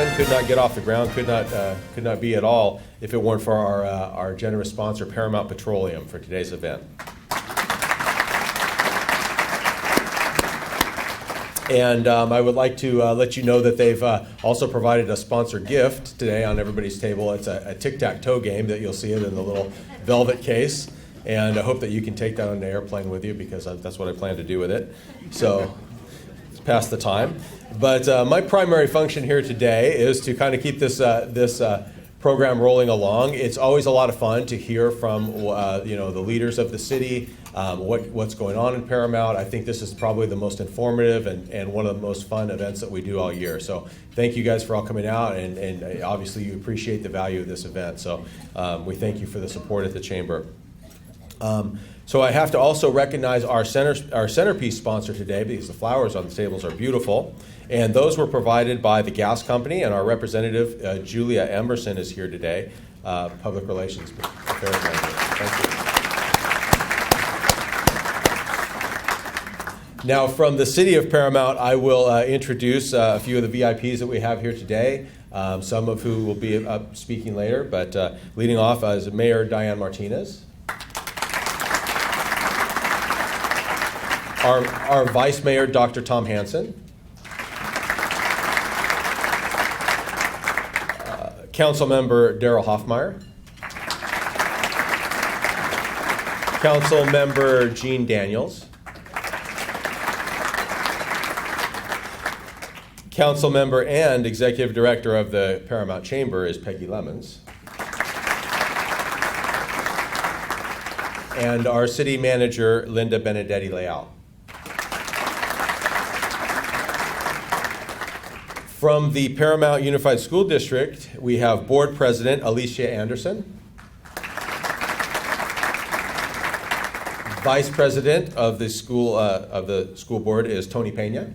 happen, could not get off the ground, could not be at all if it weren't for our generous sponsor, Paramount Petroleum, for today's event. And I would like to let you know that they've also provided a sponsor gift today on everybody's table. It's a tic-tac-toe game that you'll see it in the little velvet case. And I hope that you can take that on an airplane with you, because that's what I plan to do with it. So it's past the time. But my primary function here today is to kind of keep this program rolling along. It's always a lot of fun to hear from the leaders of the city, what's going on in Paramount. I think this is probably the most informative and one of the most fun events that we do all year. So thank you guys for all coming out, and obviously you appreciate the value of this event. So we thank you for the support at the Chamber. So I have to also recognize our centerpiece sponsor today, because the flowers on the tables are beautiful. And those were provided by the gas company, and our representative, Julia Emerson, is here today, Public Relations Affairs Manager. Thank you. Now, from the city of Paramount, I will introduce a few of the VIPs that we have here today, some of who will be speaking later. But leading off is Mayor Diane Martinez. Our Vice Mayor, Dr. Tom Hansen. Council Member Daryl Hoffmeyer. Council Member Jean Daniels. Council Member and Executive Director of the Paramount Chamber is Peggy Lemons. And our City Manager, Linda Benedetti-Leal. From the Paramount Unified School District, we have Board President Alicia Anderson. Vice President of the school board is Tony Pena.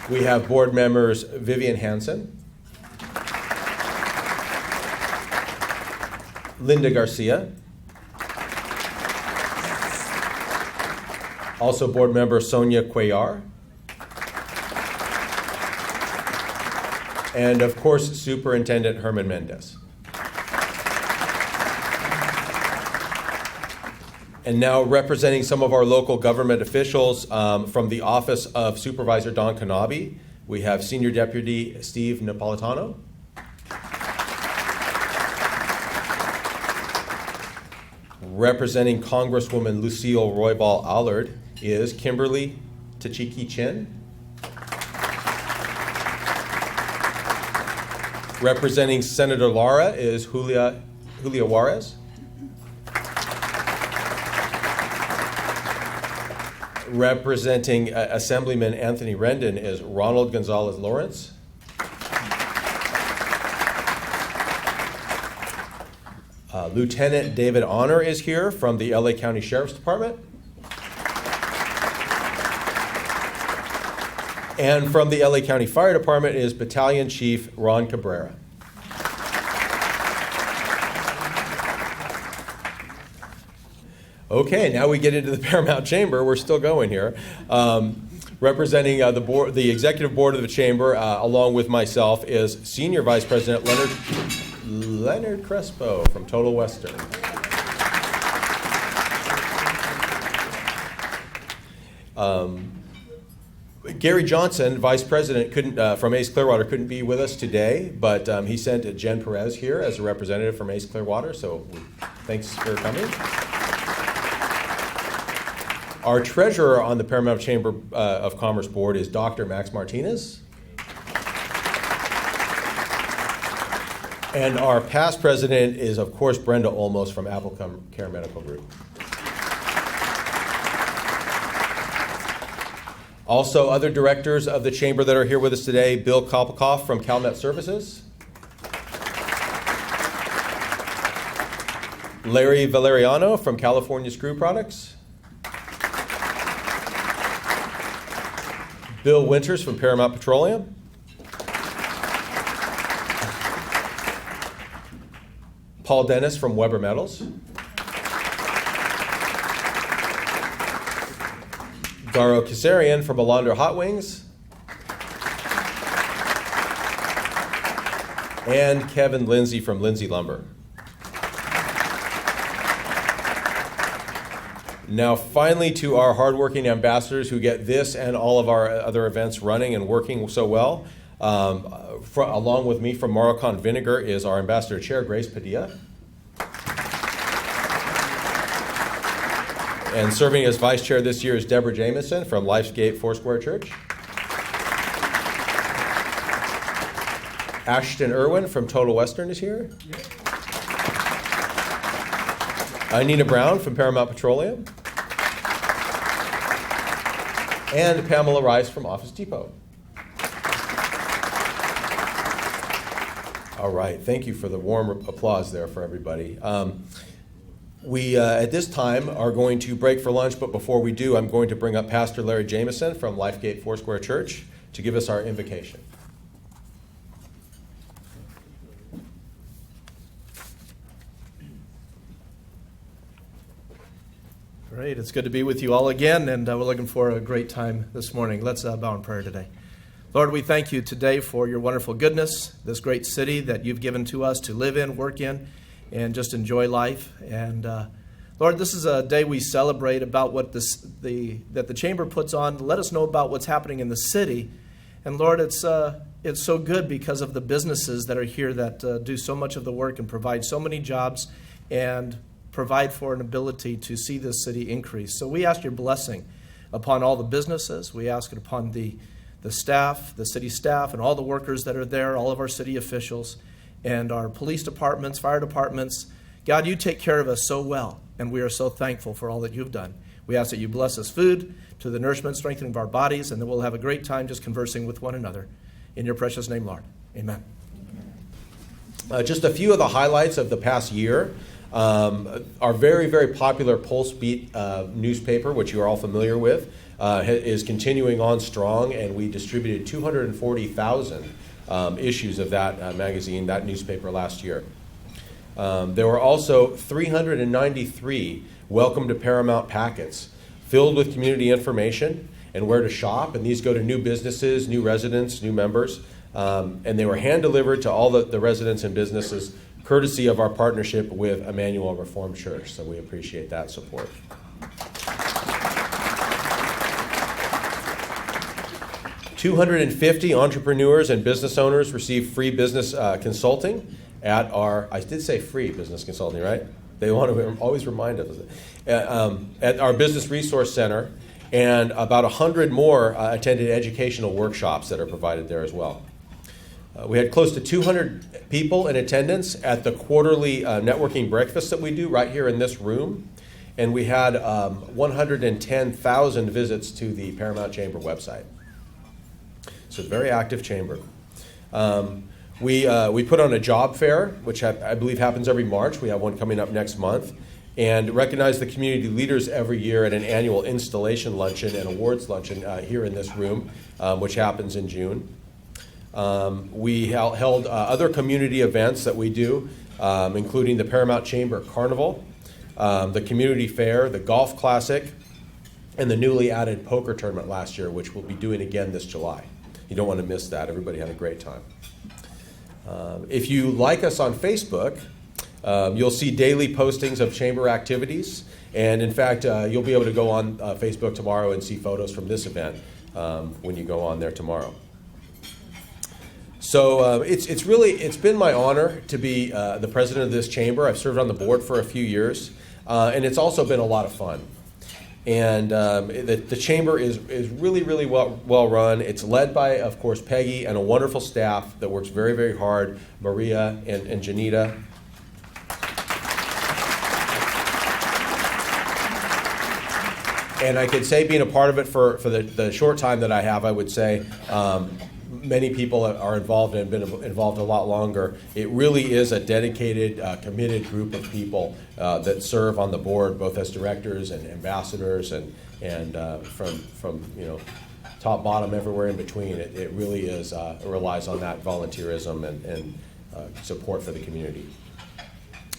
We have board members Vivian Hansen, Linda Garcia, also board member Sonia Cuellar, and of course, Superintendent Herman Mendez. And now representing some of our local government officials from the Office of Supervisor Don Kanabi, we have Senior Deputy Steve Napolitano. Representing Congresswoman Lucille Roybal Allard is Kimberly Tachiki Chin. Representing Senator Lara is Julia Juarez. Representing Assemblyman Anthony Rendon is Ronald Gonzalez Lawrence. Lieutenant David Honor is here from the LA County Sheriff's Department. And from the LA County Fire Department is Battalion Chief Ron Cabrera. Okay, now we get into the Paramount Chamber. We're still going here. Representing the Executive Board of the Chamber, along with myself, is Senior Vice President Leonard Crespo from Total Western. Gary Johnson, Vice President, from Ace Clearwater, couldn't be with us today, but he sent Jen Perez here as a representative from Ace Clearwater, so thanks for coming. Our treasurer on the Paramount Chamber of Commerce Board is Dr. Max Martinez. And our past president is, of course, Brenda Olmos from Apple Care Medical Group. Also, other directors of the Chamber that are here with us today, Bill Kopelkoff from CalMet Services. Larry Valeriano from California Screw Products. Bill Winters from Paramount Petroleum. Paul Dennis from Weber Metals. Garo Kasarian from ALONDRA Hot Wings. and Kevin Lindsay from Lindsay Lumber. Now, finally, to our hardworking ambassadors who get this and all of our other events running and working so well. Along with me from Maroccan Vinegar is our Ambassador Chair, Grace Padilla. And serving as Vice Chair this year is Deborah Jamison from Lifegate Foursquare Church. Ashton Irwin from Total Western is here. Nina Brown from Paramount Petroleum. And Pamela Rice from Office Depot. All right, thank you for the warm applause there for everybody. We, at this time, are going to break for lunch, but before we do, I'm going to bring up Pastor Larry Jamison from Lifegate Foursquare Church to give us our invocation. Great, it's good to be with you all again, and we're looking for a great time this morning. Let's bow in prayer today. Lord, we thank you today for your wonderful goodness, this great city that you've given to us to live in, work in, and just enjoy life. And Lord, this is a day we celebrate about what that the Chamber puts on. Let us know about what's happening in the city. And Lord, it's so good because of the businesses that are here that do so much of the work and provide so many jobs and provide for an ability to see this city increase. So we ask your blessing upon all the businesses. We ask it upon the staff, the city staff, and all the workers that are there, all of our city officials, and our police departments, fire departments. God, you take care of us so well, and we are so thankful for all that you've done. We ask that you bless us food to the nourishment, strengthening of our bodies, and that we'll have a great time just conversing with one another. In your precious name, Lord. Amen. Just a few of the highlights of the past year. Our very, very popular Pulse Beat newspaper, which you are all familiar with, is continuing on strong, and we distributed 240,000 issues of that magazine, that newspaper last year. There were also 393 Welcome to Paramount packets filled with community information and where to shop, and these go to new businesses, new residents, new members, and they were hand-delivered to all the residents and businesses courtesy of our partnership with Emmanuel Reformed Church, so we appreciate that support. "250 entrepreneurs and business owners received free business consulting at our," I did say free business consulting, right? They want to always remind us, at our Business Resource Center, and about 100 more attended educational workshops that are provided there as well. We had close to 200 people in attendance at the quarterly networking breakfast that we do right here in this room, and we had 110,000 visits to the Paramount Chamber website. So, very active chamber. We put on a job fair, which I believe happens every March. We have one coming up next month, and recognize the community leaders every year at an annual installation luncheon and awards luncheon here in this room, which happens in June. We held other community events that we do, including the Paramount Chamber Carnival, the Community Fair, the Golf Classic, and the newly added poker tournament last year, which we'll be doing again this July. You don't want to miss that. Everybody had a great time. If you like us on Facebook, you'll see daily postings of chamber activities. And in fact, you'll be able to go on Facebook tomorrow and see photos from this event when you go on there tomorrow. So it's been my honor to be the president of this chamber. I've served on the board for a few years, and it's also been a lot of fun. And the chamber is really, really well run. It's led by, of course, Peggy and a wonderful staff that works very, very hard, Maria and Janita. And I could say, being a part of it for the short time that I have, I would say many people are involved and have been involved a lot longer. It really is a dedicated, committed group of people that serve on the board, both as directors and ambassadors, and from top, bottom, everywhere in between. It really is it relies on that volunteerism and support for the community.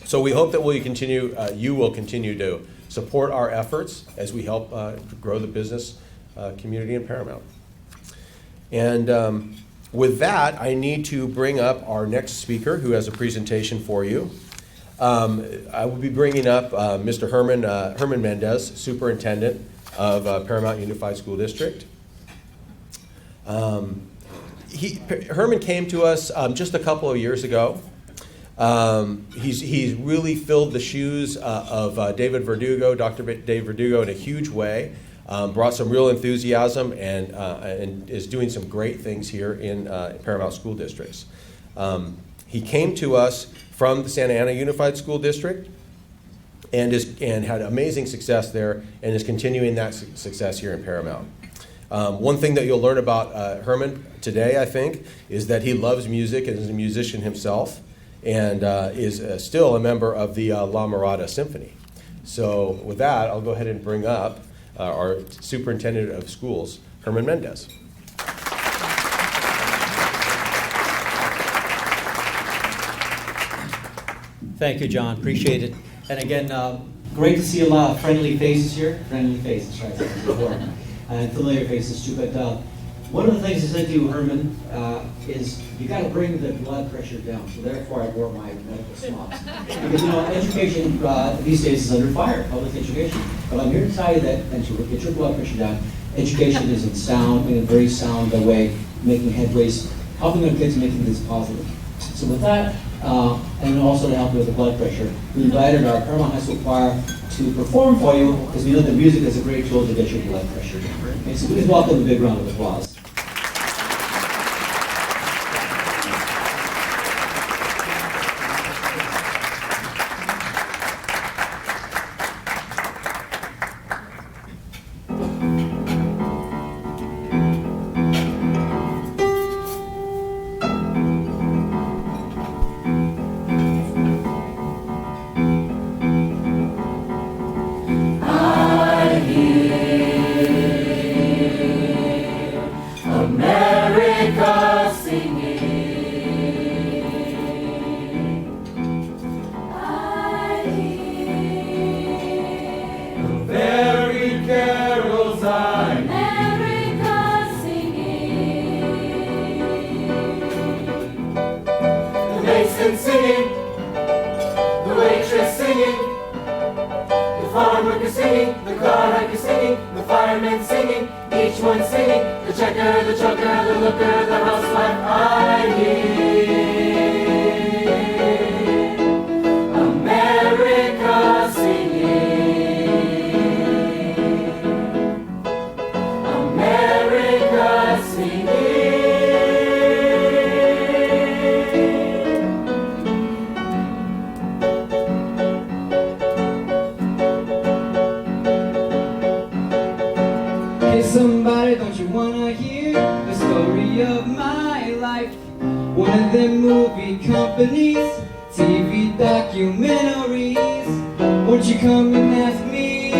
So we hope that you will continue to support our efforts as we help grow the business community in Paramount. And With that, I need to bring up our next speaker who has a presentation for you. I will be bringing up Mr. Herman Mendez, Superintendent of Paramount Unified School District. Herman came to us just a couple of years ago. He's really filled the shoes of David Verdugo, Dr. Dave Verdugo, in a huge way. Brought some real enthusiasm and is doing some great things here in Paramount School Districts. He came to us from the Santa Ana Unified School District and had amazing success there and is continuing that success here in Paramount. One thing that you'll learn about Herman today, I think, is that he loves music and is a musician himself and is still a member of the La Mirada Symphony. So with that, I'll go ahead and bring up our Superintendent of Schools, Herman Mendez. Thank you, John. Appreciate it. And again, great to see a lot of friendly faces here. Friendly faces, right? And familiar faces too. But one of the things I said to you, Herman, is you got to bring the blood pressure down. So therefore, I wore my medical smocks. Because education these days is under fire, public education. But I'm here to tell you that, and to get your blood pressure down, education is in a very sound way, making headways, helping our kids, making this positive. So with that, and also to help you with the blood pressure, we invited our Paramount High School Choir to perform for you, because we know that music is a great tool to get your blood pressure down. Okay, so please welcome a big round of applause. Somebody, don't you wanna hear the story of my life? One of them movie companies, TV documentaries. Won't you come and ask me,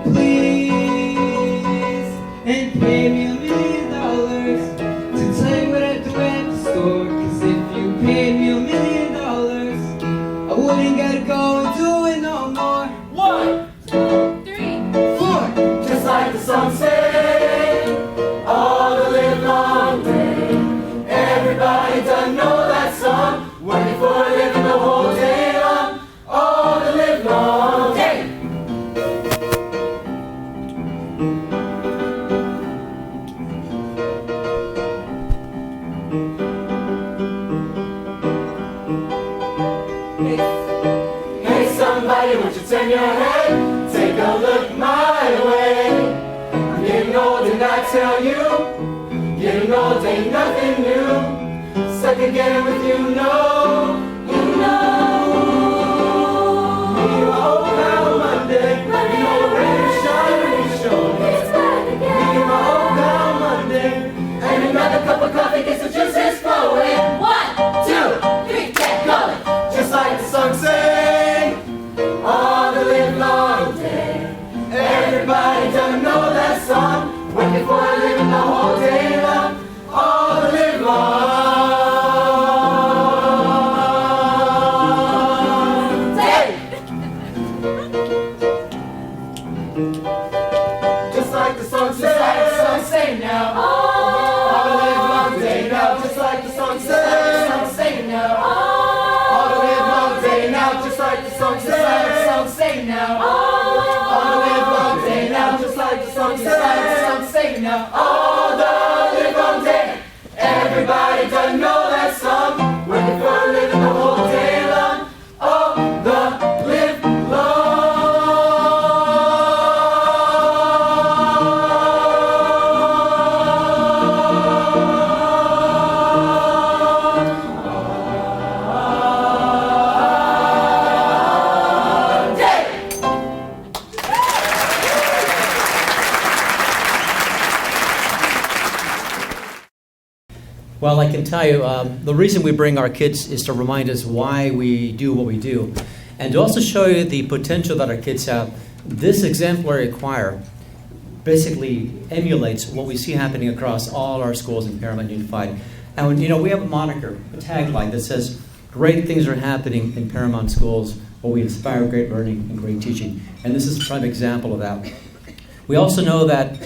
please, and pay me $1 million to tell you what I do at the store? 'Cause if you paid me $1 million, I wouldn't gotta go and do it no more. 1, 2, 3, 4. Just like the song says. Everybody doesn't know that song. Working for a living the whole day long. All the live long day. Hey somebody, won't you turn your head? Take a look my way. I'm getting old and I tell you, getting old ain't nothing new. Stuck again with you know. You know old pal Monday. You know the rain is shining, it's back again. Me and my old pal Monday. And another cup of coffee gets the juices flowing. 1, 2, 3, get going. Just like the song say, all the live long day. Everybody doesn't know that song. Working for a living the whole day long. All the live long. Everybody doesn't know that song. Working for a living the whole day long. Oh, the live Well, I can tell you, the reason we bring our kids is to remind us why we do what we do, and to also show you the potential that our kids have. This exemplary choir basically emulates what we see happening across all our schools in Paramount Unified. And we have a moniker, a tagline that says, "Great things are happening in Paramount schools, where we inspire great learning and great teaching." And this is a prime example of that. We also know that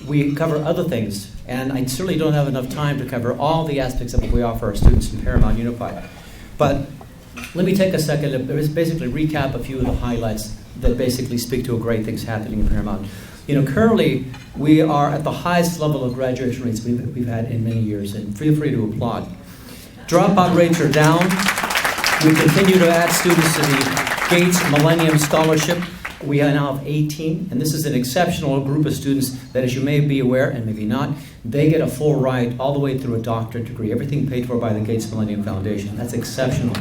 we cover other things, and I certainly don't have enough time to cover all the aspects of what we offer our students in Paramount Unified. But let me take a second to basically recap a few of the highlights that basically speak to great things happening in Paramount. Currently we are at the highest level of graduation rates we've had in many years, and feel free to applaud. Dropout rates are down. We continue to add students to the Gates Millennium Scholarship. We now have 18, and this is an exceptional group of students that, as you may be aware, and maybe not, they get a full ride all the way through a doctorate degree, everything paid for by the Gates Millennium Foundation. That's exceptional.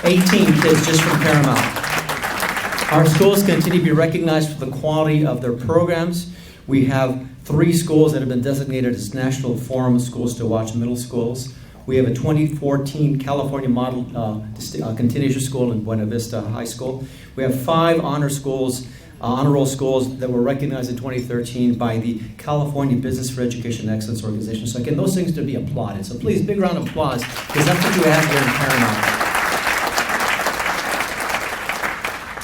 18 kids just from Paramount. Our schools continue to be recognized for the quality of their programs. We have 3 schools that have been designated as National Forum of Schools to Watch middle schools. We have a 2014 California Model Continuation School in Buena Vista High School. We have 5 honor roll schools that were recognized in 2013 by the California Business for Education Excellence Organization. So again, those things to be applauded. So please, big round of applause, because that's what you have here in Paramount.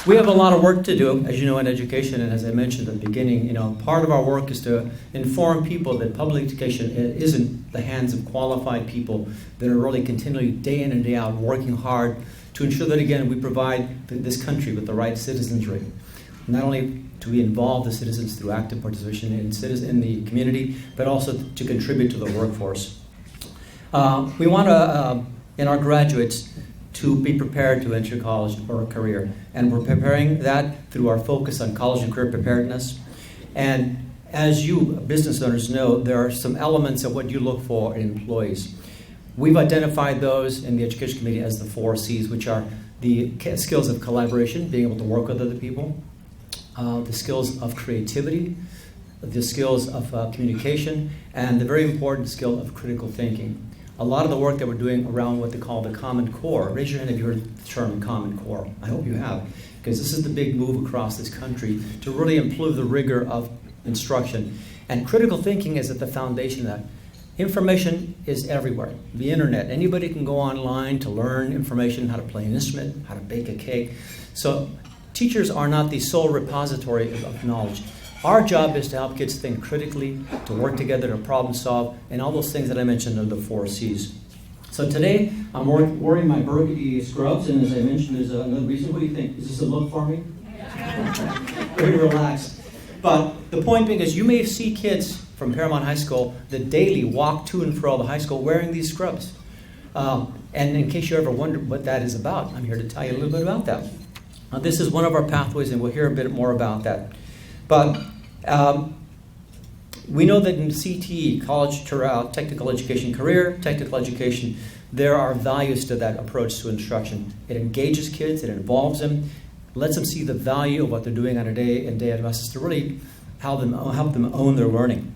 We have a lot of work to do, as you know, in education, and as I mentioned at the beginning, part of our work is to inform people that public education isn't the hands of qualified people that are really continually, day in and day out, working hard to ensure that, again, we provide this country with the right citizenry. Not only to involve the citizens through active participation in the community, but also to contribute to the workforce. We want to, in our graduates, to be prepared to enter college or a career. And we're preparing that through our focus on college and career preparedness. And as you business owners know, there are some elements of what you look for in employees. We've identified those in the Education Committee as the 4 C's, which are the skills of collaboration, being able to work with other people, the skills of creativity, the skills of communication, and the very important skill of critical thinking. A lot of the work that we're doing around what they call the Common Core. Raise your hand if you heard the term Common Core. I hope you have, because this is the big move across this country to really improve the rigor of instruction. And critical thinking is at the foundation of that. Information is everywhere. The internet. Anybody can go online to learn information, how to play an instrument, how to bake a cake. So teachers are not the sole repository of knowledge. Our job is to help kids think critically, to work together to problem solve, and all those things that I mentioned are the 4 C's. So today, I'm wearing my burgundy scrubs, and as I mentioned, there's another reason. What do you think? Is this a look for me? Very relaxed. But the point being is, you may see kids from Paramount High School that daily walk to and fro the high school wearing these scrubs. And in case you ever wondered what that is about, I'm here to tell you a little bit about that. This is one of our pathways, and we'll hear a bit more about that. But we know that in CTE, College Technical Education Career, Technical Education, there are values to that approach to instruction. It engages kids, it involves them, lets them see the value of what they're doing on a day in, day out basis to really help them own their learning.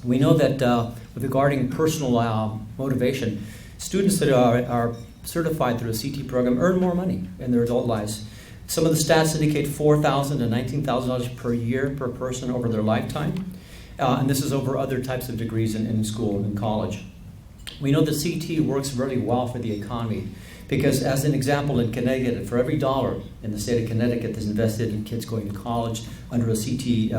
We know that regarding personal motivation, students that are certified through a CTE program earn more money in their adult lives. Some of the stats indicate $4,000 to $19,000 per year per person over their lifetime. And this is over other types of degrees in school and in college. We know that CTE works really well for the economy because, as an example, in Connecticut, for every $1 in the state of Connecticut that's invested in kids going to college under a CTE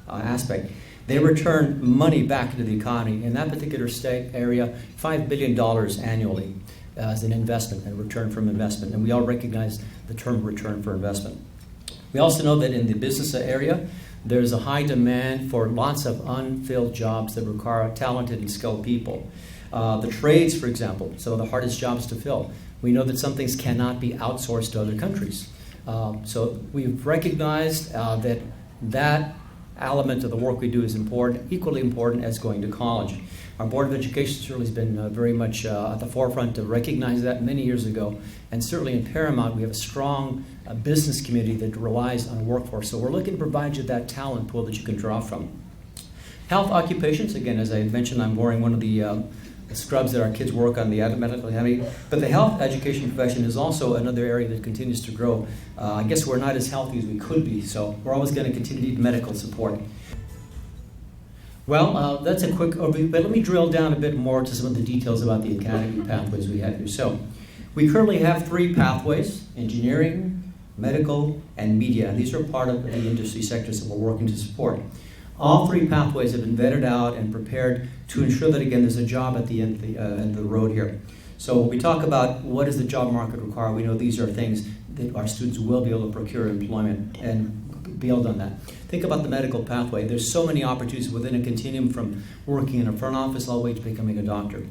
aspect, they return money back into the economy. In that particular state area, $5 billion annually as an investment and return from investment. And we all recognize the term return for investment. We also know that in the business area, there's a high demand for lots of unfilled jobs that require talented and skilled people. The trades, for example, some of the hardest jobs to fill. We know that some things cannot be outsourced to other countries. So we've recognized that element of the work we do is important, equally important as going to college. Our Board of Education certainly has been very much at the forefront to recognize that many years ago. And certainly in Paramount, we have a strong business community that relies on workforce. So we're looking to provide you that talent pool that you can draw from. Health occupations, again, as I mentioned, I'm wearing one of the scrubs that our kids work on, the medically heavy. But the health education profession is also another area that continues to grow. I guess we're not as healthy as we could be, so we're always going to continue to need medical support. Well, that's a quick overview, but let me drill down a bit more to some of the details about the academy pathways we have here. So, we currently have 3 pathways: engineering, medical, and media. These are part of the industry sectors that we're working to support. All 3 pathways have been vetted out and prepared to ensure that, again, there's a job at the end of the road here. So when we talk about what does the job market require, we know these are things that our students will be able to procure employment and build on that. Think about the medical pathway. There's so many opportunities within a continuum from working in a front office all the way to becoming a doctor.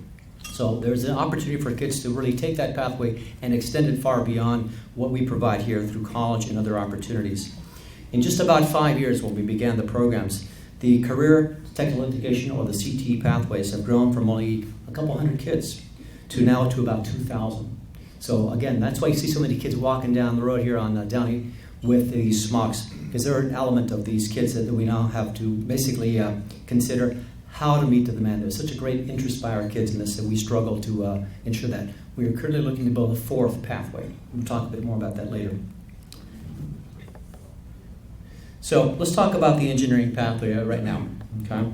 So there's an opportunity for kids to really take that pathway and extend it far beyond what we provide here through college and other opportunities. In just about 5 years when we began the programs, the career technical education, or the CTE pathways, have grown from only a couple hundred kids to now to about 2,000. So again, that's why you see so many kids walking down the road here on Downey with these smocks, because they're an element of these kids that we now have to basically consider how to meet the demand. There's such a great interest by our kids in this that we struggle to ensure that. We are currently looking to build a 4th pathway. We'll talk a bit more about that later. So let's talk about the engineering pathway right now. Okay.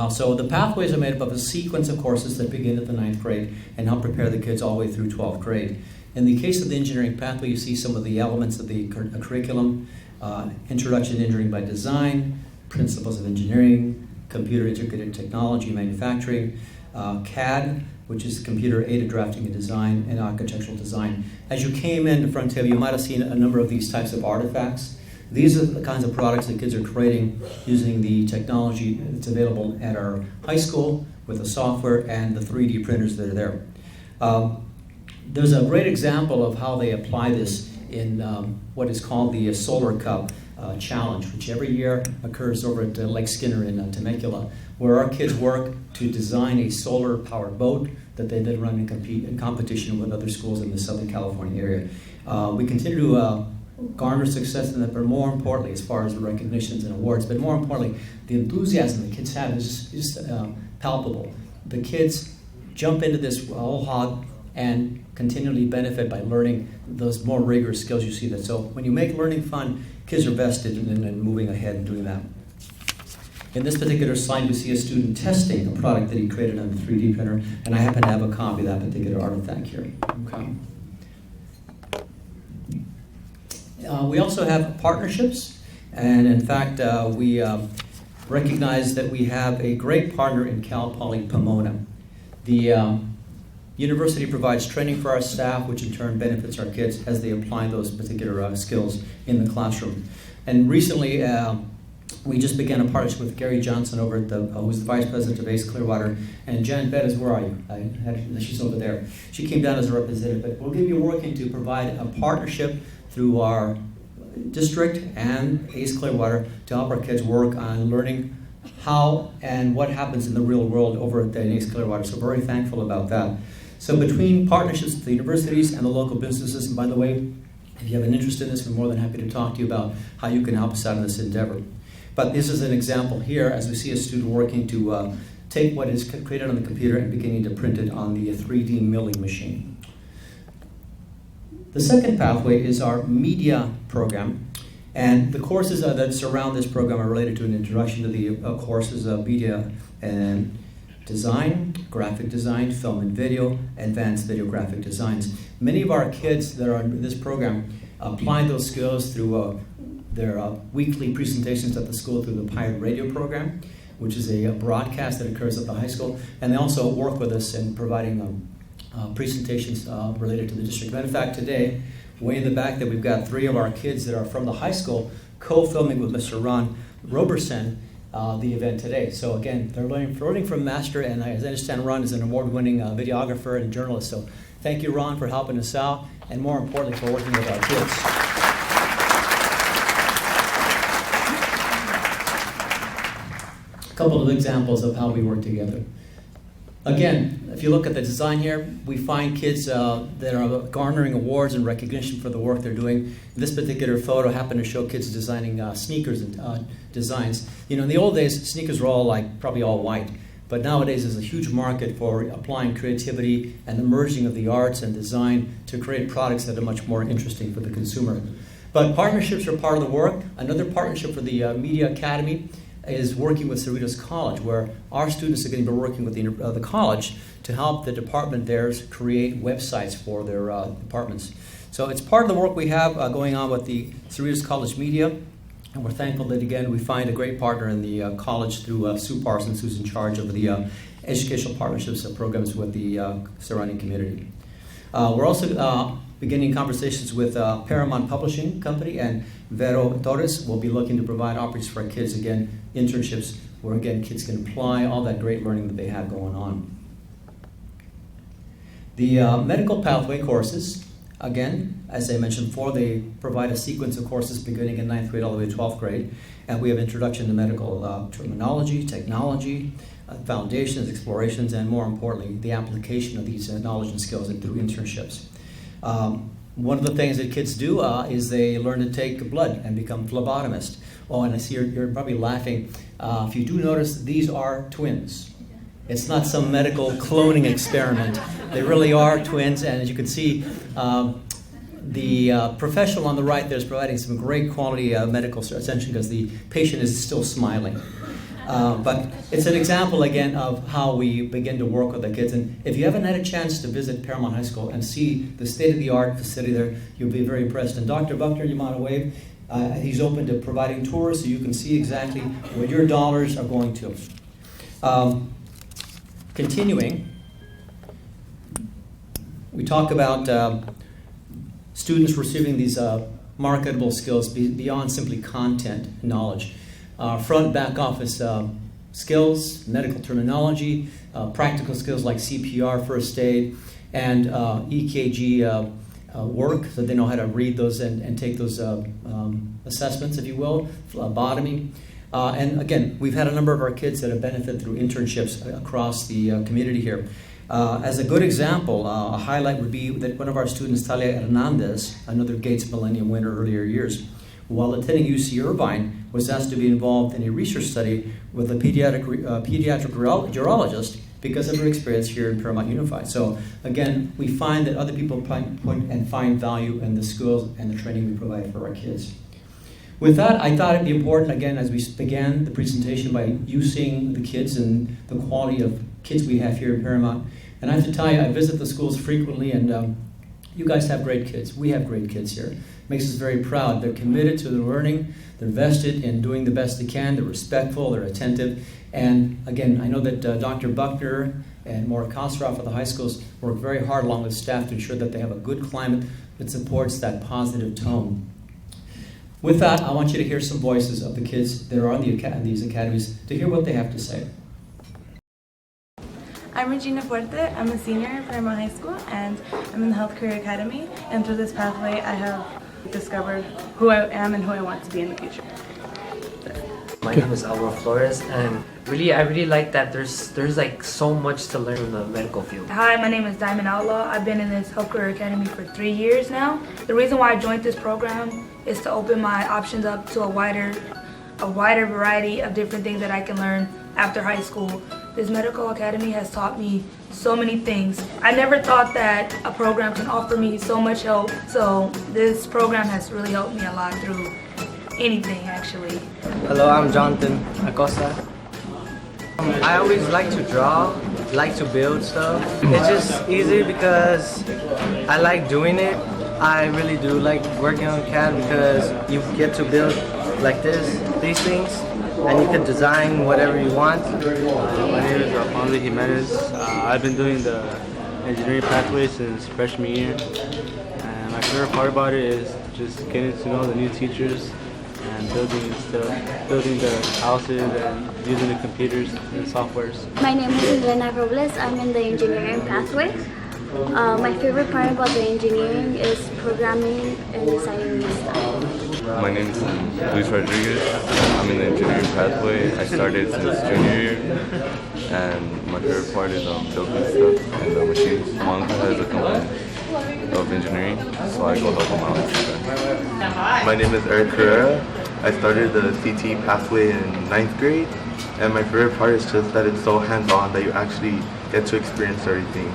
So the pathways are made up of a sequence of courses that begin at the 9th grade and help prepare the kids all the way through 12th grade. In the case of the engineering pathway, you see some of the elements of the curriculum: Introduction to Engineering by Design, Principles of Engineering, Computer Integrated Technology, Manufacturing, CAD, which is Computer Aided Drafting and Design, and Architectural Design. As you came in the front table, you might have seen a number of these types of artifacts. These are the kinds of products that kids are creating using the technology that's available at our high school with the software and the 3D printers that are there. There's a great example of how they apply this in what is called the Solar Cup Challenge, which every year occurs over at Lake Skinner in Temecula, where our kids work to design a solar-powered boat that they then run in competition with other schools in the Southern California area. We continue to garner success in that, but more importantly, as far as the recognitions and awards, but more importantly, the enthusiasm the kids have is just palpable. The kids jump into this whole hog and continually benefit by learning those more rigorous skills you see that. So when you make learning fun, kids are vested in moving ahead and doing that. In this particular slide, we see a student testing a product that he created on the 3D printer, and I happen to have a copy of that particular artifact here. Okay. We also have partnerships, and in fact, we recognize that we have a great partner in Cal Poly Pomona. The university provides training for our staff, which in turn benefits our kids as they apply those particular skills in the classroom. And recently, we just began a partnership with Gary Johnson over at who's the Vice President of ACE Clearwater. And Jan Bettis, where are you? She's over there. She came down as a representative, but we're going to be working to provide a partnership through our district and ACE Clearwater to help our kids work on learning how and what happens in the real world over at ACE Clearwater. So very thankful about that. So between partnerships with the universities and the local businesses, and by the way, if you have an interest in this, we're more than happy to talk to you about how you can help us out in this endeavor. But this is an example here as we see a student working to take what is created on the computer and beginning to print it on the 3D milling machine. The second pathway is our media program, and the courses that surround this program are related to an introduction to the courses of media and design, graphic design, film and video, advanced video graphic designs. Many of our kids that are in this program apply those skills through their weekly presentations at the school through the Pirate Radio program, which is a broadcast that occurs at the high school, and they also work with us in providing presentations related to the district. Matter of fact, today, way in the back there, we've got 3 of our kids that are from the high school co-filming with Mr. Ron Roberson the event today. So again, they're learning from Master, and as I understand, Ron is an award-winning videographer and journalist. So thank you, Ron, for helping us out, and more importantly, for working with our kids. A couple of examples of how we work together. Again, if you look at the design here, we find kids that are garnering awards and recognition for the work they're doing. This particular photo happened to show kids designing sneakers and designs. You know, in the old days, sneakers were all probably all white. But nowadays, there's a huge market for applying creativity and the merging of the arts and design to create products that are much more interesting for the consumer. But partnerships are part of the work. Another partnership for the Media Academy is working with Cerritos College, where our students are going to be working with the college to help the department there create websites for their departments. So it's part of the work we have going on with the Cerritos College Media, and we're thankful that, again, we find a great partner in the college through Sue Parsons, who's in charge of the educational partnerships programs with the surrounding community. We're also beginning conversations with Paramount Publishing Company, and Vero Torres will be looking to provide opportunities for our kids, again, internships where, again, kids can apply all that great learning that they have going on. The medical pathway courses, again, as I mentioned before, they provide a sequence of courses beginning in 9th grade all the way to 12th grade, and we have introduction to medical terminology, technology, foundations, explorations, and more importantly, the application of these knowledge and skills through internships. One of the things that kids do is they learn to take blood and become phlebotomists. Oh, and I see you're probably laughing. If you do notice, these are twins. It's not some medical cloning experiment. They really are twins, and as you can see, the professional on the right there is providing some great quality medical attention because the patient is still smiling. But it's an example, again, of how we begin to work with the kids. And if you haven't had a chance to visit Paramount High School and see the state-of-the-art facility there, you'll be very impressed. And Dr. Buckner, you want to wave? He's open to providing tours so you can see exactly where your dollars are going to. Continuing, we talk about students receiving these marketable skills beyond simply content knowledge. Front, back office skills, medical terminology, practical skills like CPR, first aid, and EKG work, so they know how to read those and take those assessments, if you will, phlebotomy. And again, we've had a number of our kids that have benefited through internships across the community here. As a good example, a highlight would be that one of our students, Talia Hernandez, another Gates Millennium winner earlier years, while attending UC Irvine, was asked to be involved in a research study with a pediatric urologist because of her experience here in Paramount Unified. So again, we find that other people point and find value in the skills and the training we provide for our kids. With that, I thought it'd be important, again, as we began the presentation by you seeing the kids and the quality of kids we have here in Paramount. And I have to tell you, I visit the schools frequently, and you guys have great kids. We have great kids here. Makes us very proud. They're committed to their learning. They're vested in doing the best they can. They're respectful. They're attentive. And again, I know that Dr. Buckner and Maura Kostroff of the high schools work very hard along with staff to ensure that they have a good climate that supports that positive tone. With that, I want you to hear some voices of the kids that are on these academies to hear what they have to say. I'm Regina Fuerte. I'm a senior at Paramount High School, and I'm in the Health Career Academy. And through this pathway, I have discovered who I am and who I want to be in the future. My name is Alvaro Flores, and I really like that there's like so much to learn in the medical field. Hi, my name is Diane Outlaw. I've been in this Health Career Academy for 3 years now. The reason why I joined this program is to open my options up to a wider variety of different things that I can learn after high school. This medical academy has taught me so many things. I never thought that a program can offer me so much help, so this program has really helped me a lot through anything, actually. Hello, I'm Jonathan Acosta. I always like to draw, like to build stuff. It's just easy because I like doing it. I really do like working on CAD because you get to build like these things, and you can design whatever you want. My name is Alfonso Jimenez. I've been doing the engineering pathway since freshman year, and my favorite part about it is just getting to know the new teachers and building the houses and using the computers and softwares. My name is Elena Robles. I'm in the engineering pathway. My favorite part about the engineering is programming and designing new stuff. My name is Luis Rodriguez. I'm in the engineering pathway. I started since junior year, and my favorite part is building stuff and the machines. My uncle has a company of engineering, so I go help him out. My name is Eric Carrera. I started the CT pathway in 9th grade, and my favorite part is just that it's so hands-on that you actually get to experience everything.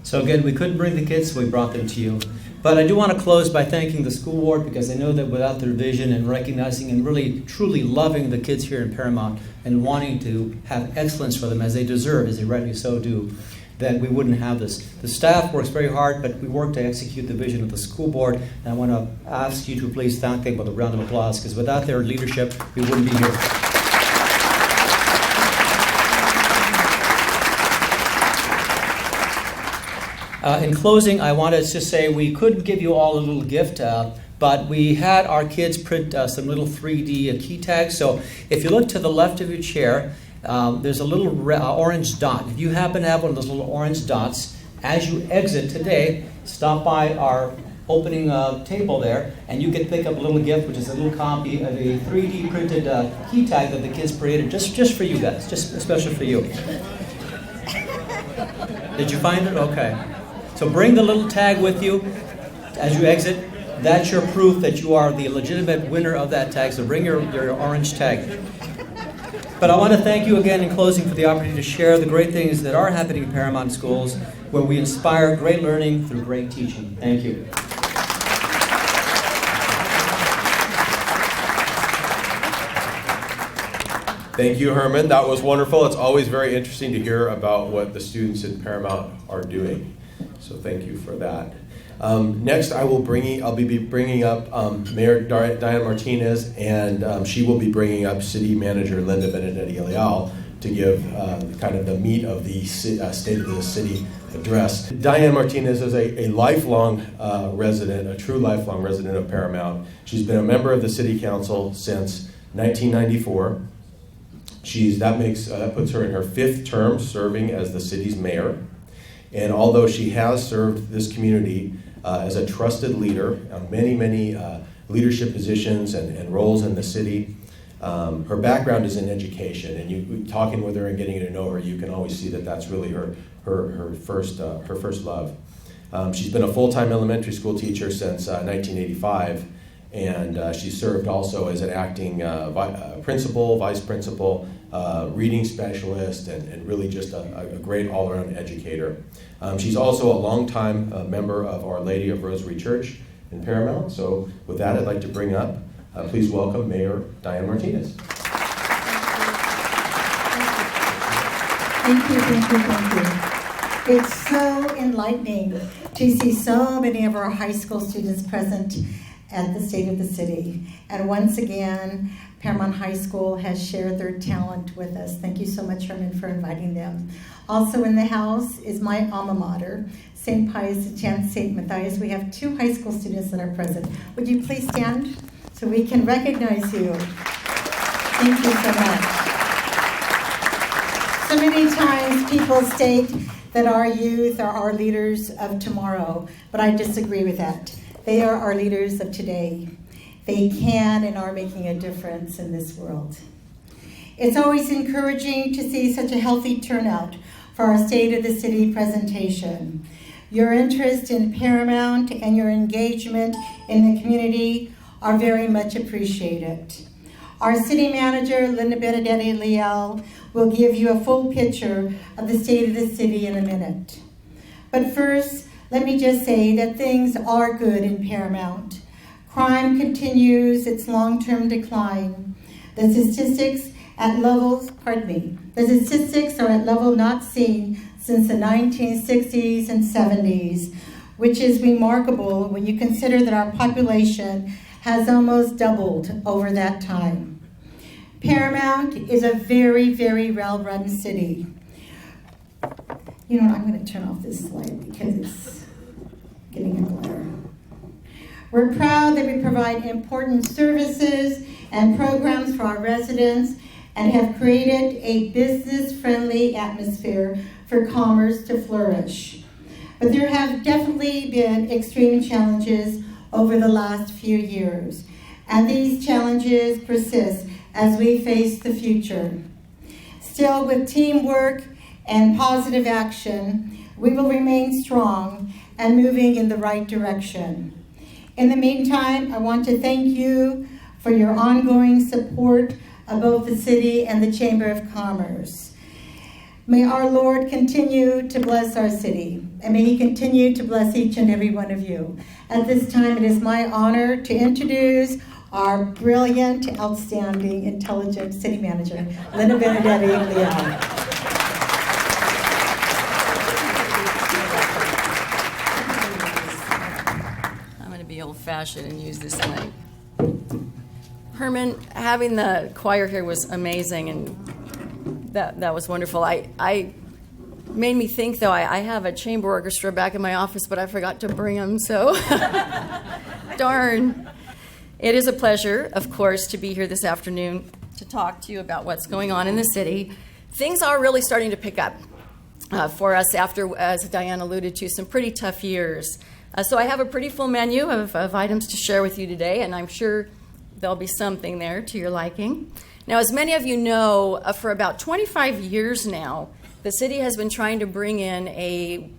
So again, we couldn't bring the kids, so we brought them to you. But I do want to close by thanking the school board, because I know that without their vision and recognizing and really truly loving the kids here in Paramount and wanting to have excellence for them as they deserve, as they rightly so do, that we wouldn't have this. The staff works very hard, but we work to execute the vision of the school board. And I want to ask you to please thank them with a round of applause, because without their leadership, we wouldn't be here. In closing, I want to just say we could give you all a little gift, but we had our kids print some little 3D key tags. So if you look to the left of your chair, there's a little orange dot. If you happen to have one of those little orange dots, as you exit today, stop by our opening table there, and you can pick up a little gift, which is a little copy of a 3D printed key tag that the kids created just for you guys, just especially for you. Did you find it? Okay. So bring the little tag with you as you exit. That's your proof that you are the legitimate winner of that tag. So bring your orange tag. But I want to thank you again in closing for the opportunity to share the great things that are happening in Paramount Schools, where we inspire great learning through great teaching. Thank you. Thank you, Herman. That was wonderful. It's always very interesting to hear about what the students in Paramount are doing. So thank you for that. Next, I'll be bringing up Mayor Diane Martinez, and she will be bringing up City Manager Linda Benedetti-Leal to give kind of the meat of the State of the City address. Diane Martinez is a lifelong resident, a true lifelong resident of Paramount. She's been a member of the City Council since 1994. That puts her in her 5th term serving as the city's mayor. And although she has served this community as a trusted leader on many leadership positions and roles in the city, her background is in education. And you talking with her and getting to know her, you can always see that that's really her first love. She's been a full-time elementary school teacher since 1985, and she served also as an acting principal, vice principal, reading specialist, and really just a great all-around educator. She's also a longtime member of Our Lady of Rosary Church in Paramount. So with that, I'd like to bring up, please welcome Mayor Diane Martinez. Thank you. It's so enlightening to see so many of our high school students present at the State of the City. And once again, Paramount High School has shared their talent with us. Thank you so much, Herman, for inviting them. Also in the house is my alma mater, St. Pius X, St. Matthias. We have 2 high school students that are present. Would you please stand so we can recognize you? Thank you so much. So many times people state that our youth are our leaders of tomorrow, but I disagree with that. They are our leaders of today. They can and are making a difference in this world. It's always encouraging to see such a healthy turnout for our State of the City presentation. Your interest in Paramount and your engagement in the community are very much appreciated. Our City Manager, Linda Benedetti-Leal, will give you a full picture of the State of the City in a minute. But first, let me just say that things are good in Paramount. Crime continues its long-term decline. The statistics are at levels not seen since the 1960s and 70s, which is remarkable when you consider that our population has almost doubled over that time. Paramount is a very, very well-run city. You know, I'm going to turn off this slide because it's getting a glare. We're proud that we provide important services and programs for our residents and have created a business-friendly atmosphere for commerce to flourish. But there have definitely been extreme challenges over the last few years, and these challenges persist as we face the future. Still, with teamwork and positive action, we will remain strong and moving in the right direction. In the meantime, I want to thank you for your ongoing support of both the city and the Chamber of Commerce. May our Lord continue to bless our city, and may He continue to bless each and every one of you. At this time, it is my honor to introduce our brilliant, outstanding, intelligent city manager, Linda Benedetti-Leal. Be old-fashioned and use this mic. Herman, having the choir here was amazing, and that was wonderful. I made me think, though, I have a chamber orchestra back in my office, but I forgot to bring them, so darn. It is a pleasure, of course, to be here this afternoon to talk to you about what's going on in the city. Things are really starting to pick up for us after, as Diane alluded to, some pretty tough years. So I have a pretty full menu of items to share with you today, and I'm sure there'll be something there to your liking. Now, as many of you know, for about 25 years now, the city has been trying to bring in a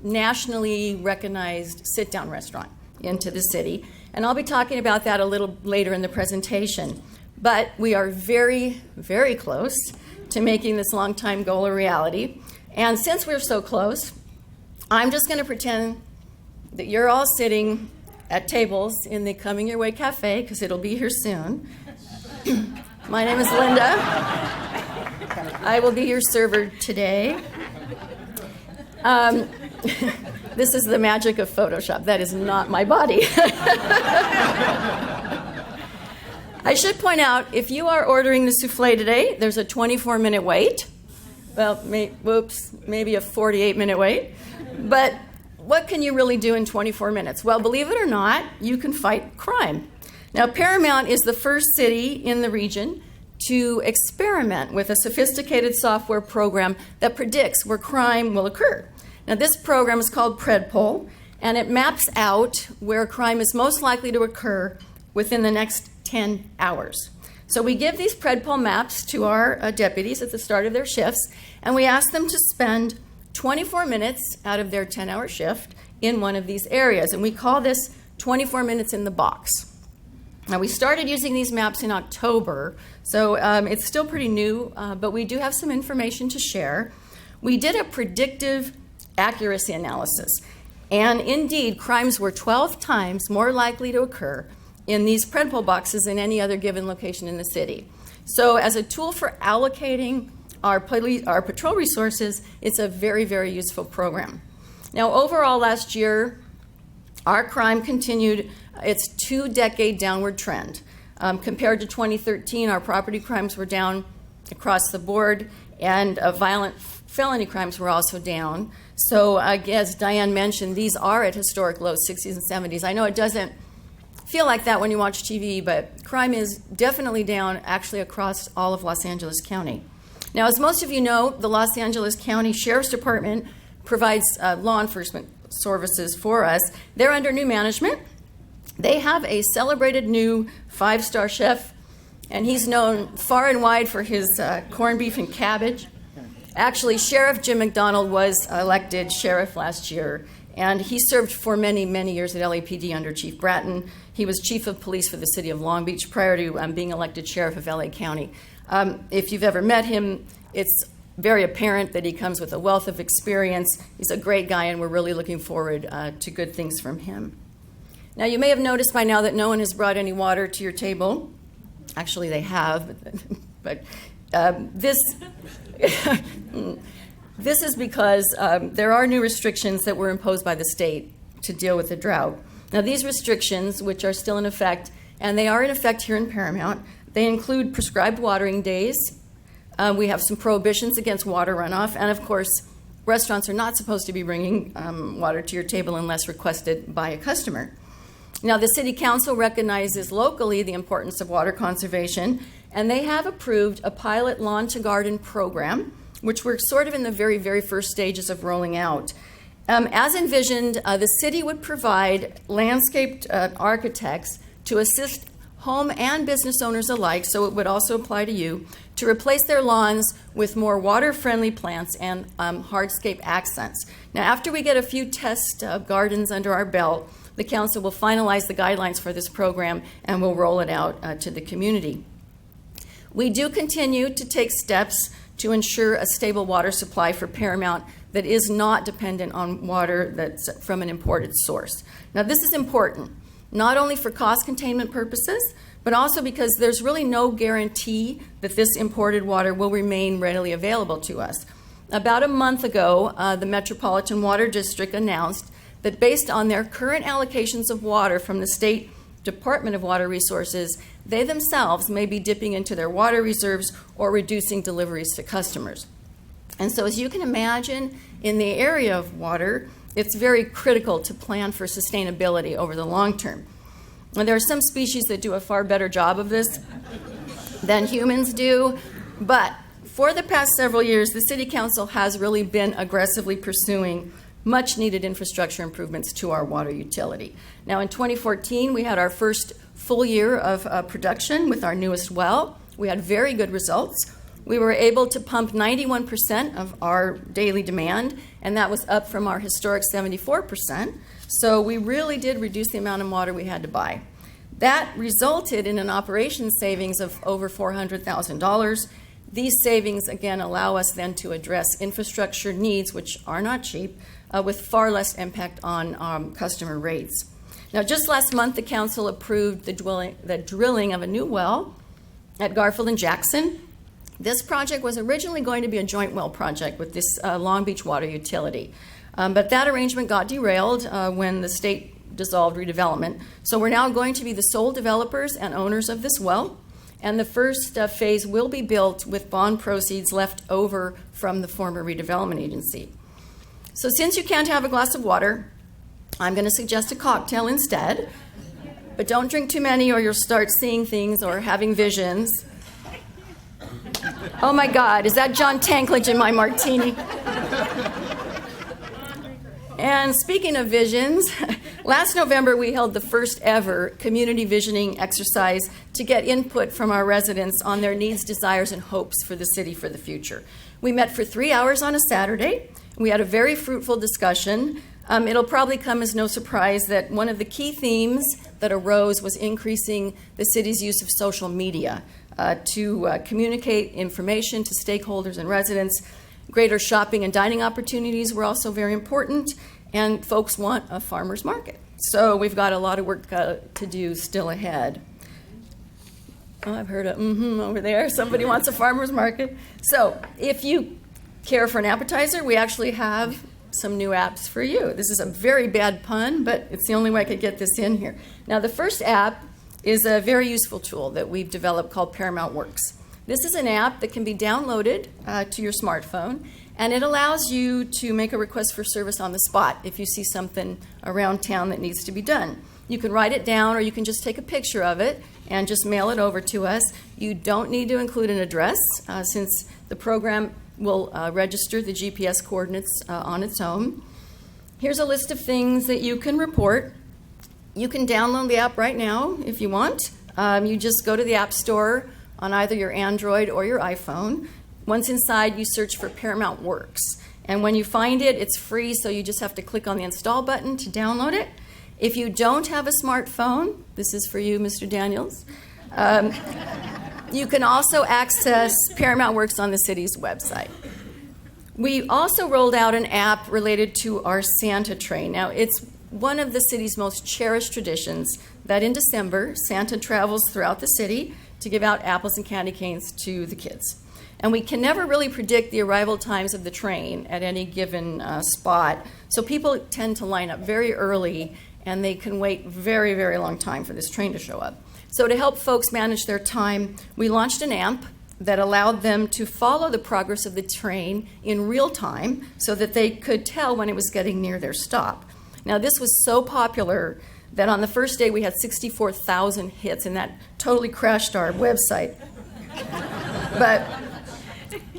nationally recognized sit-down restaurant into the city, and I'll be talking about that a little later in the presentation. But we are very, very close to making this long-time goal a reality, and since we're so close, I'm just going to pretend that you're all sitting at tables in the Coming Your Way Cafe, because it'll be here soon. My name is Linda. I will be your server today. This is the magic of Photoshop. That is not my body. I should point out, if you are ordering the souffle today, there's a 24-minute wait. Well, maybe a 48-minute wait. But what can you really do in 24 minutes? Well, believe it or not, you can fight crime. Now, Paramount is the first city in the region to experiment with a sophisticated software program that predicts where crime will occur. Now, this program is called PredPol, and it maps out where crime is most likely to occur within the next 10 hours. So we give these PredPol maps to our deputies at the start of their shifts, and we ask them to spend 24 minutes out of their 10-hour shift in one of these areas, and we call this 24 minutes in the box. Now, we started using these maps in October, so it's still pretty new, but we do have some information to share. We did a predictive accuracy analysis, and indeed, crimes were 12 times more likely to occur in these PredPol boxes than any other given location in the city. So as a tool for allocating our patrol resources, it's a very, very useful program. Now, overall last year, our crime continued its 2-decade downward trend. Compared to 2013, our property crimes were down across the board, and violent felony crimes were also down. So as Diane mentioned, these are at historic lows, 60s and 70s. I know it doesn't feel like that when you watch TV, but crime is definitely down actually across all of Los Angeles County. Now, as most of you know, the Los Angeles County Sheriff's Department provides law enforcement services for us. They're under new management. They have a celebrated new 5-star chef, and he's known far and wide for his corned beef and cabbage. Actually, Sheriff Jim McDonald was elected sheriff last year, and he served for many, many years at LAPD under Chief Bratton. He was chief of police for the city of Long Beach prior to being elected sheriff of LA County. If you've ever met him, it's very apparent that he comes with a wealth of experience. He's a great guy, and we're really looking forward to good things from him. Now, you may have noticed by now that no one has brought any water to your table. Actually, they have, but this is because there are new restrictions that were imposed by the state to deal with the drought. Now, these restrictions, which are still in effect, and they are in effect here in Paramount, they include prescribed watering days. We have some prohibitions against water runoff, and of course, restaurants are not supposed to be bringing water to your table unless requested by a customer. Now, the City Council recognizes locally the importance of water conservation, and they have approved a pilot lawn-to-garden program, which we're sort of in the very, very first stages of rolling out. As envisioned, the city would provide landscape architects to assist home and business owners alike, so it would also apply to you, to replace their lawns with more water-friendly plants and hardscape accents. Now, after we get a few test gardens under our belt, the council will finalize the guidelines for this program and will roll it out to the community. We do continue to take steps to ensure a stable water supply for Paramount that is not dependent on water that's from an imported source. Now, this is important, not only for cost containment purposes, but also because there's really no guarantee that this imported water will remain readily available to us. About a month ago, the Metropolitan Water District announced that based on their current allocations of water from the State Department of Water Resources, they themselves may be dipping into their water reserves or reducing deliveries to customers. And so, as you can imagine, in the area of water, it's very critical to plan for sustainability over the long term. And there are some species that do a far better job of this than humans do, but for the past several years, the City Council has really been aggressively pursuing much-needed infrastructure improvements to our water utility. Now, in 2014, we had our first full year of production with our newest well. We had very good results. We were able to pump 91% of our daily demand, and that was up from our historic 74%. So we really did reduce the amount of water we had to buy. That resulted in an operations savings of over $400,000. These savings, again, allow us then to address infrastructure needs, which are not cheap, with far less impact on customer rates. Now, just last month, the council approved the drilling of a new well at Garfield and Jackson. This project was originally going to be a joint well project with this Long Beach water utility, but that arrangement got derailed when the state dissolved redevelopment. So we're now going to be the sole developers and owners of this well, and the first phase will be built with bond proceeds left over from the former redevelopment agency. So since you can't have a glass of water, I'm going to suggest a cocktail instead, but don't drink too many or you'll start seeing things or having visions. Oh my God, is that John Tanklage in my martini? And speaking of visions, last November we held the first ever community visioning exercise to get input from our residents on their needs, desires, and hopes for the city for the future. We met for 3 hours on a Saturday. We had a very fruitful discussion. It'll probably come as no surprise that one of the key themes that arose was increasing the city's use of social media to communicate information to stakeholders and residents. Greater shopping and dining opportunities were also very important, and folks want a farmer's market. So we've got a lot of work to do still ahead. Oh, I've heard a over there. Somebody wants a farmer's market. So if you care for an appetizer, we actually have some new apps for you. This is a very bad pun, but it's the only way I could get this in here. Now, the first app is a very useful tool that we've developed called Paramount Works. This is an app that can be downloaded to your smartphone, and it allows you to make a request for service on the spot if you see something around town that needs to be done. You can write it down, or you can just take a picture of it and just mail it over to us. You don't need to include an address since the program will register the GPS coordinates on its own. Here's a list of things that you can report. You can download the app right now if you want. You just go to the App Store on either your Android or your iPhone. Once inside, you search for Paramount Works. And when you find it, it's free, so you just have to click on the install button to download it. If you don't have a smartphone, this is for you, Mr. Daniels, you can also access Paramount Works on the city's website. We also rolled out an app related to our Santa train. Now, it's one of the city's most cherished traditions that in December, Santa travels throughout the city to give out apples and candy canes to the kids. And we can never really predict the arrival times of the train at any given spot, so people tend to line up very early, and they can wait very, very long time for this train to show up. So to help folks manage their time, we launched an app that allowed them to follow the progress of the train in real time so that they could tell when it was getting near their stop. Now, this was so popular that on the first day we had 64,000 hits, and that totally crashed our website. But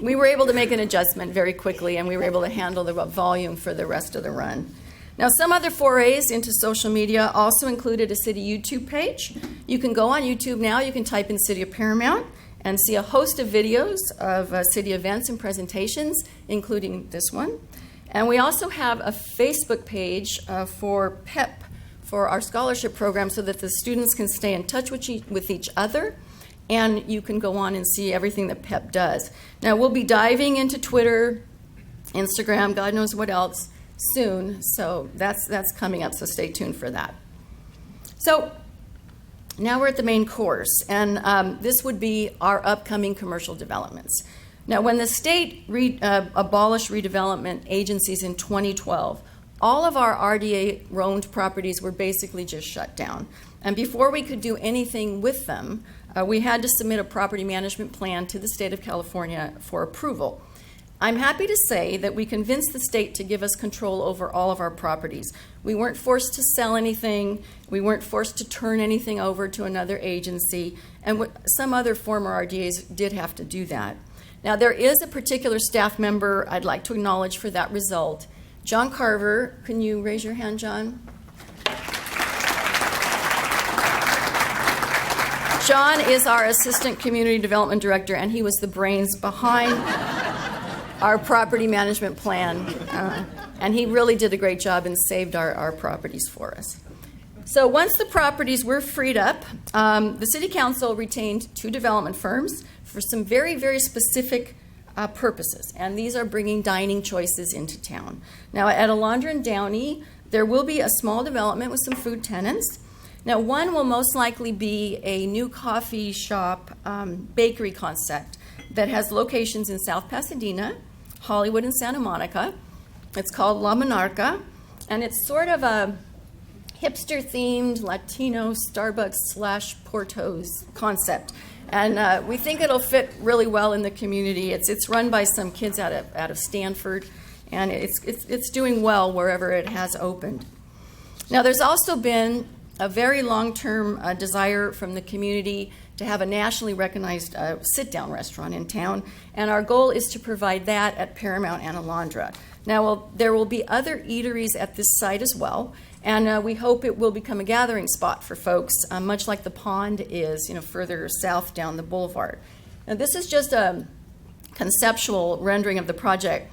we were able to make an adjustment very quickly, and we were able to handle the volume for the rest of the run. Now, some other forays into social media also included a city YouTube page. You can go on YouTube now, you can type in City of Paramount and see a host of videos of city events and presentations, including this one. And we also have a Facebook page for PEP, for our scholarship program, so that the students can stay in touch with each other, and you can go on and see everything that PEP does. Now, we'll be diving into Twitter, Instagram, God knows what else, soon, so that's coming up, so stay tuned for that. So now we're at the main course, and this would be our upcoming commercial developments. Now, when the state abolished redevelopment agencies in 2012, all of our RDA-owned properties were basically just shut down. And before we could do anything with them, we had to submit a property management plan to the state of California for approval. I'm happy to say that we convinced the state to give us control over all of our properties. We weren't forced to sell anything. We weren't forced to turn anything over to another agency. And some other former RDAs did have to do that. Now, there is a particular staff member I'd like to acknowledge for that result. John Carver, can you raise your hand, John? John is our Assistant Community Development Director, and he was the brains behind our property management plan, and he really did a great job and saved our properties for us. So once the properties were freed up, the City Council retained 2 development firms for some very, very specific purposes, and these are bringing dining choices into town. Now, at ALONDRA and Downey, there will be a small development with some food tenants. Now, one will most likely be a new coffee shop bakery concept that has locations in South Pasadena, Hollywood, and Santa Monica. It's called La Monarca, and it's sort of a hipster-themed Latino Starbucks/Portos concept. And we think it'll fit really well in the community. It's run by some kids out of Stanford, and it's doing well wherever it has opened. Now, there's also been a very long-term desire from the community to have a nationally recognized sit-down restaurant in town, and our goal is to provide that at Paramount and ALONDRA. Now, there will be other eateries at this site as well, and we hope it will become a gathering spot for folks, much like the Pond is, further south down the boulevard. Now, this is just a conceptual rendering of the project,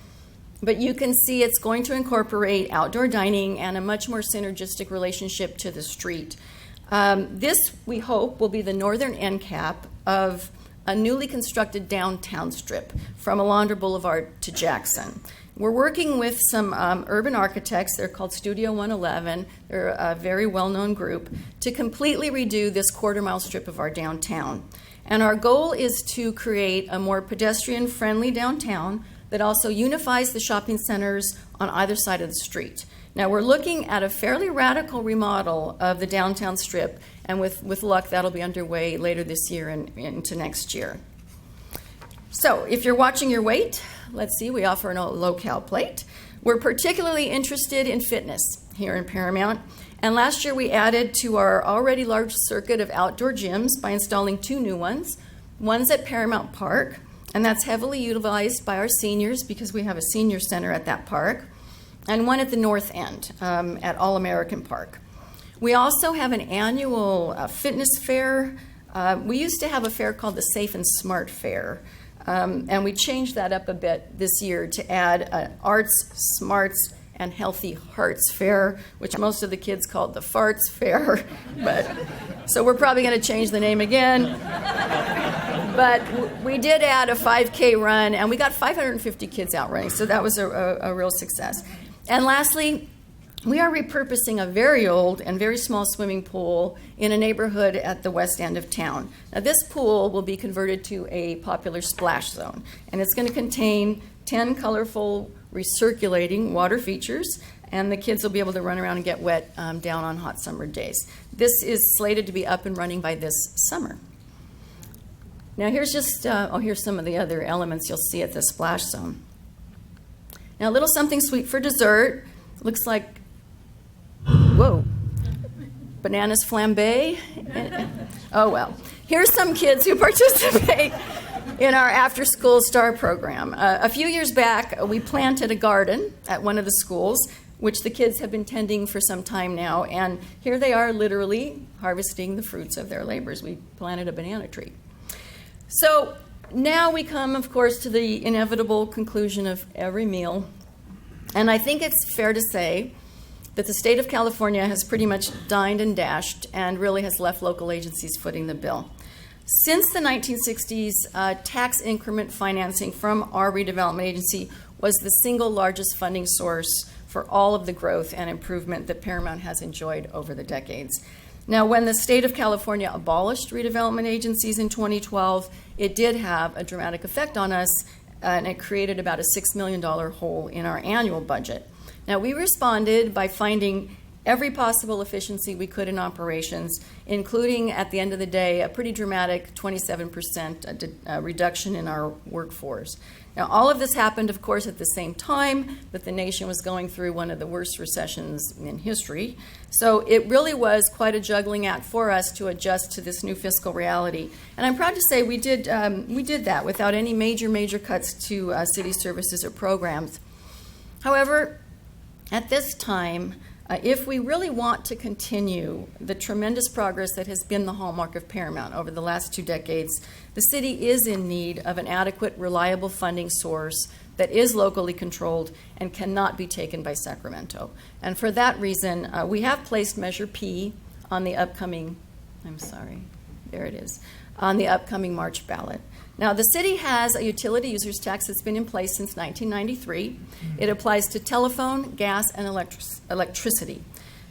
but you can see it's going to incorporate outdoor dining and a much more synergistic relationship to the street. This, we hope, will be the northern end cap of a newly constructed downtown strip from Alondra Boulevard to Jackson. We're working with some urban architects. They're called Studio 111. They're a very well-known group to completely redo this quarter-mile strip of our downtown. And our goal is to create a more pedestrian-friendly downtown that also unifies the shopping centers on either side of the street. Now, we're looking at a fairly radical remodel of the downtown strip, and with luck, that'll be underway later this year and into next year. So, if you're watching your weight, let's see, we offer a low-cal plate. We're particularly interested in fitness here in Paramount, and last year we added to our already large circuit of outdoor gyms by installing 2 new ones. One's at Paramount Park, and that's heavily utilized by our seniors because we have a senior center at that park, and one at the north end at All-American Park. We also have an annual fitness fair. We used to have a fair called the Safe and Smart Fair, and we changed that up a bit this year to add Arts, Smarts, and Healthy Hearts Fair, which most of the kids called the Farts Fair. So we're probably going to change the name again. But we did add a 5K run, and we got 550 kids out running, so that was a real success. And lastly, we are repurposing a very old and very small swimming pool in a neighborhood at the west end of town. Now, this pool will be converted to a popular splash zone, and it's going to contain 10 colorful recirculating water features, and the kids will be able to run around and get wet down on hot summer days. This is slated to be up and running by this summer. Now, here's just, here's some of the other elements you'll see at the splash zone. Now, a little something sweet for dessert. Looks like, whoa. bananas flambé. Oh, well. Here's some kids who participate in our after-school STAR program. A few years back, we planted a garden at one of the schools, which the kids have been tending for some time now, and here they are literally harvesting the fruits of their labors. We planted a banana tree. So now we come, of course, to the inevitable conclusion of every meal, and I think it's fair to say that the state of California has pretty much dined and dashed and really has left local agencies footing the bill. Since the 1960s, tax increment financing from our redevelopment agency was the single largest funding source for all of the growth and improvement that Paramount has enjoyed over the decades. Now, when the state of California abolished redevelopment agencies in 2012, it did have a dramatic effect on us, and it created about a $6 million hole in our annual budget. Now, we responded by finding every possible efficiency we could in operations, including, at the end of the day, a pretty dramatic 27% reduction in our workforce. Now, all of this happened, of course, at the same time that the nation was going through one of the worst recessions in history. So it really was quite a juggling act for us to adjust to this new fiscal reality. And I'm proud to say we did that without any major cuts to city services or programs. However, at this time, if we really want to continue the tremendous progress that has been the hallmark of Paramount over the last 2 decades, the city is in need of an adequate, reliable funding source that is locally controlled and cannot be taken by Sacramento. And for that reason, we have placed Measure P on the upcoming, on the upcoming March ballot. Now, the city has a utility users tax that's been in place since 1993. It applies to telephone, gas, and electricity.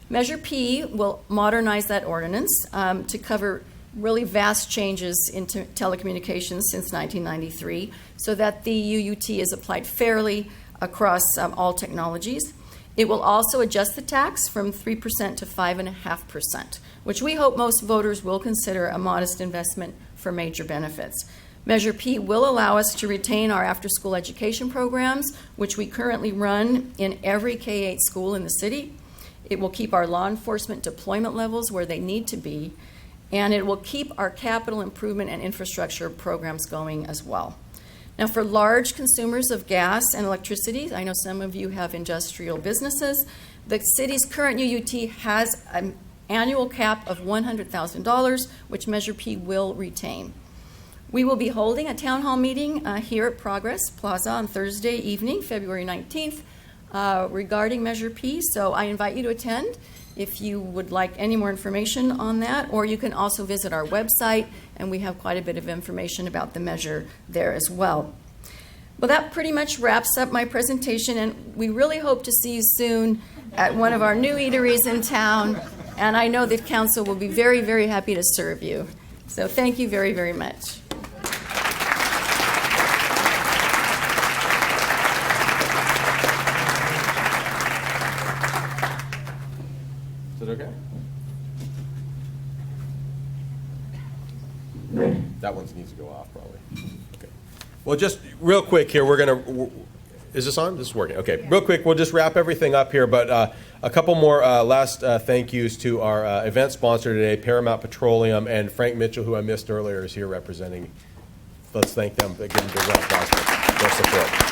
Measure P will modernize that ordinance to cover really vast changes in telecommunications since 1993 so that the UUT is applied fairly across all technologies. It will also adjust the tax from 3% to 5.5%, which we hope most voters will consider a modest investment for major benefits. Measure P will allow us to retain our after-school education programs, which we currently run in every K-8 school in the city. It will keep our law enforcement deployment levels where they need to be, and it will keep our capital improvement and infrastructure programs going as well. Now, for large consumers of gas and electricity, I know some of you have industrial businesses, the city's current UUT has an annual cap of $100,000, which Measure P will retain. We will be holding a town hall meeting here at Progress Plaza on Thursday evening, February 19th, regarding Measure P, so I invite you to attend if you would like any more information on that, or you can also visit our website, and we have quite a bit of information about the measure there as well. Well, that pretty much wraps up my presentation, and we really hope to see you soon at one of our new eateries in town, and I know that council will be very happy to serve you. So thank you very much. Is it okay? That one needs to go off, probably. Okay. Well, just real quick here, is this on? This is working. Okay. Real quick, we'll just wrap everything up here, but a couple more last thank yous to our event sponsor today, Paramount Petroleum, and Frank Mitchell, who I missed earlier, is here representing. Let's thank them. Give them a big round of applause for their support.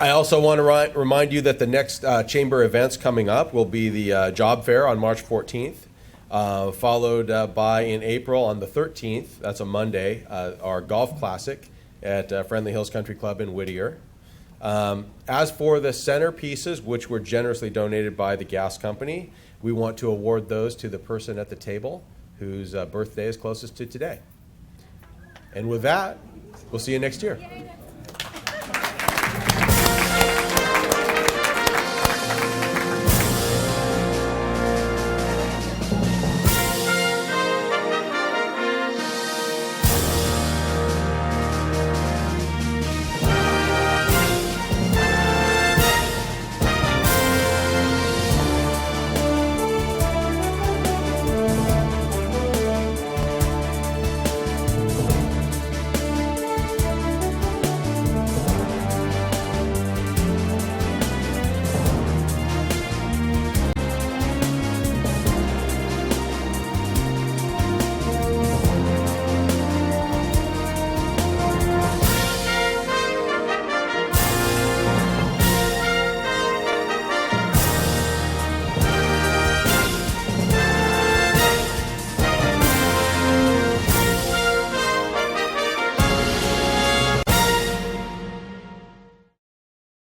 I also want to remind you that the next chamber events coming up will be the job fair on March 14th, followed by in April on the 13th, that's a Monday, our golf classic at Friendly Hills Country Club in Whittier. As for the centerpieces, which were generously donated by the gas company, we want to award those to the person at the table whose birthday is closest to today. And with that, we'll see you next year.